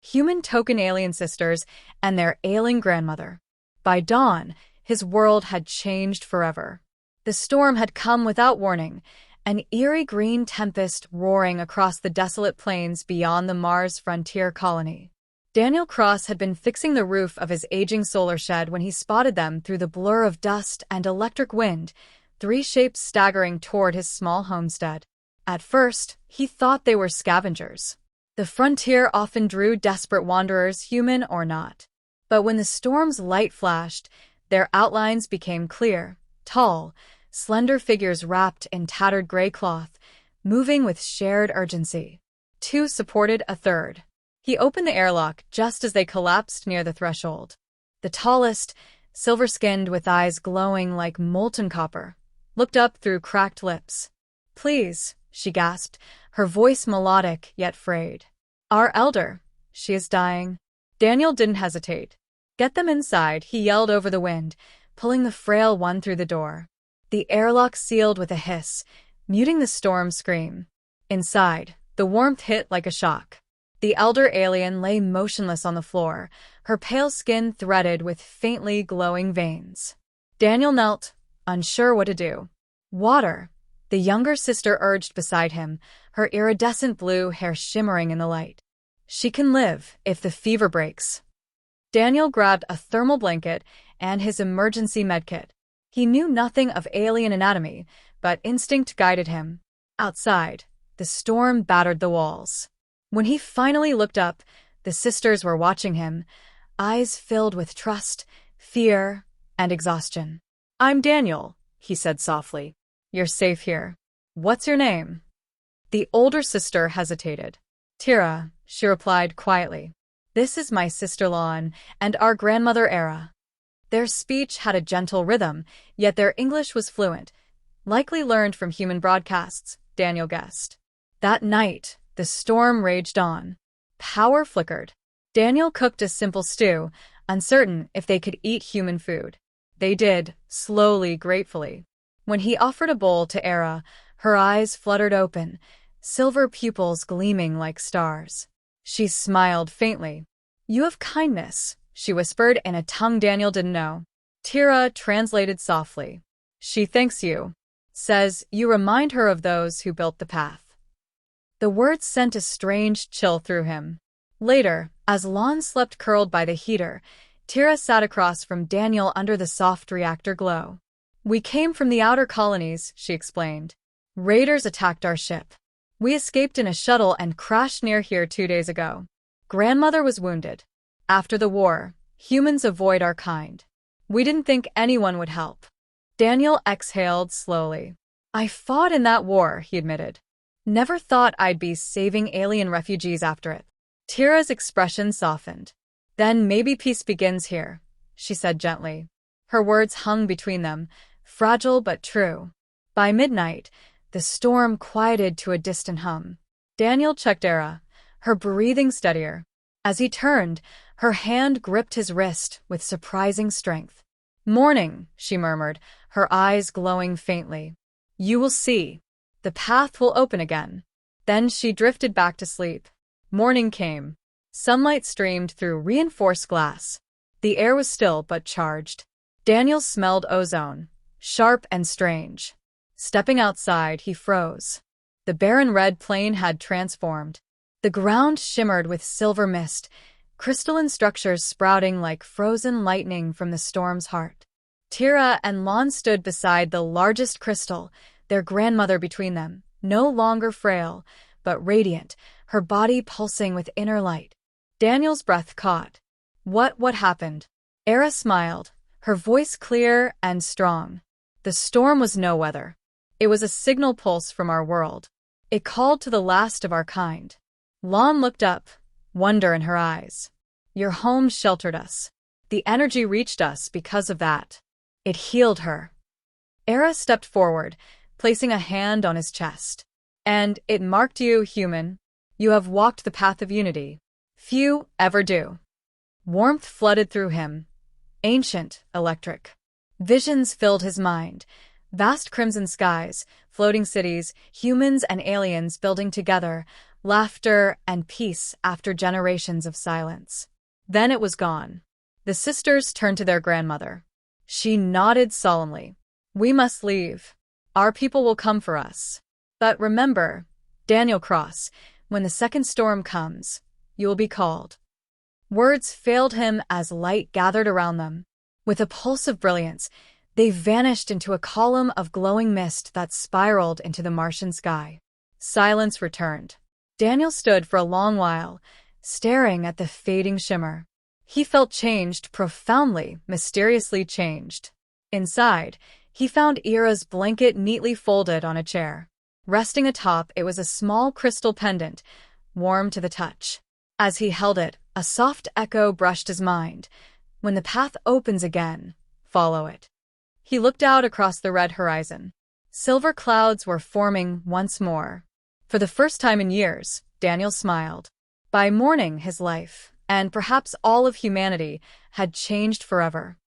human token alien sisters, and their ailing grandmother. By dawn, his world had changed forever. The storm had come without warning, an eerie green tempest roaring across the desolate plains beyond the Mars frontier colony. Daniel Cross had been fixing the roof of his aging solar shed when he spotted them through the blur of dust and electric wind, three shapes staggering toward his small homestead. At first, he thought they were scavengers. The frontier often drew desperate wanderers, human or not. But when the storm's light flashed, their outlines became clear, tall, slender figures wrapped in tattered gray cloth, moving with shared urgency. Two supported a third. He opened the airlock just as they collapsed near the threshold. The tallest, silver-skinned with eyes glowing like molten copper, looked up through cracked lips. "Please," she gasped, her voice melodic yet frayed. "Our elder. She is dying." Daniel didn't hesitate. "Get them inside," he yelled over the wind, pulling the frail one through the door. The airlock sealed with a hiss, muting the storm's scream. Inside, the warmth hit like a shock. The elder alien lay motionless on the floor, her pale skin threaded with faintly glowing veins. Daniel knelt, unsure what to do. "Water," the younger sister urged beside him, her iridescent blue hair shimmering in the light. "She can live if the fever breaks." Daniel grabbed a thermal blanket and his emergency medkit. He knew nothing of alien anatomy, but instinct guided him. Outside, the storm battered the walls. When he finally looked up, the sisters were watching him, eyes filled with trust, fear, and exhaustion. "I'm Daniel," he said softly. "You're safe here. What's your name?" The older sister hesitated. "Tira," she replied quietly. "This is my sister Lon, and our grandmother Era." Their speech had a gentle rhythm, yet their English was fluent, likely learned from human broadcasts, Daniel guessed. That night, the storm raged on. Power flickered. Daniel cooked a simple stew, uncertain if they could eat human food. They did, slowly, gratefully. When he offered a bowl to Era, her eyes fluttered open, silver pupils gleaming like stars. She smiled faintly. "You have kindness," she whispered in a tongue Daniel didn't know. Tira translated softly. "She thanks you. Says you remind her of those who built the path." The words sent a strange chill through him. Later, as Lon slept curled by the heater, Tira sat across from Daniel under the soft reactor glow. "We came from the outer colonies," she explained. "Raiders attacked our ship. We escaped in a shuttle and crashed near here 2 days ago. Grandmother was wounded. After the war, humans avoid our kind. We didn't think anyone would help." Daniel exhaled slowly. "I fought in that war," he admitted. "Never thought I'd be saving alien refugees after it." Tira's expression softened. "Then maybe peace begins here," she said gently. Her words hung between them, fragile but true. By midnight, the storm quieted to a distant hum. Daniel checked Era, her breathing steadier. As he turned, her hand gripped his wrist with surprising strength. "Morning," she murmured, her eyes glowing faintly. "You will see. The path will open again." Then she drifted back to sleep. Morning came. Sunlight streamed through reinforced glass. The air was still but charged. Daniel smelled ozone, sharp and strange. Stepping outside, he froze. The barren red plain had transformed. The ground shimmered with silver mist, crystalline structures sprouting like frozen lightning from the storm's heart. Tira and Lon stood beside the largest crystal, their grandmother between them, no longer frail, but radiant, her body pulsing with inner light. Daniel's breath caught. What happened?" Era smiled, her voice clear and strong. "The storm was no weather. It was a signal pulse from our world. It called to the last of our kind." Lon looked up, wonder in her eyes. "Your home sheltered us. The energy reached us because of that. It healed her." Era stepped forward, placing a hand on his chest. "And it marked you, human. You have walked the path of unity. Few ever do." Warmth flooded through him. Ancient, electric. Visions filled his mind. Vast crimson skies, floating cities, humans and aliens building together, laughter, and peace after generations of silence. Then it was gone. The sisters turned to their grandmother. She nodded solemnly. "We must leave. Our people will come for us. But remember, Daniel Cross, when the second storm comes, you will be called." Words failed him as light gathered around them. With a pulse of brilliance, they vanished into a column of glowing mist that spiraled into the Martian sky. Silence returned. Daniel stood for a long while, staring at the fading shimmer. He felt changed, profoundly, mysteriously changed. Inside, he found Ira's blanket neatly folded on a chair. Resting atop, it was a small crystal pendant, warm to the touch. As he held it, a soft echo brushed his mind. When the path opens again, follow it. He looked out across the red horizon. Silver clouds were forming once more. For the first time in years, Daniel smiled. By morning, his life, and perhaps all of humanity, had changed forever.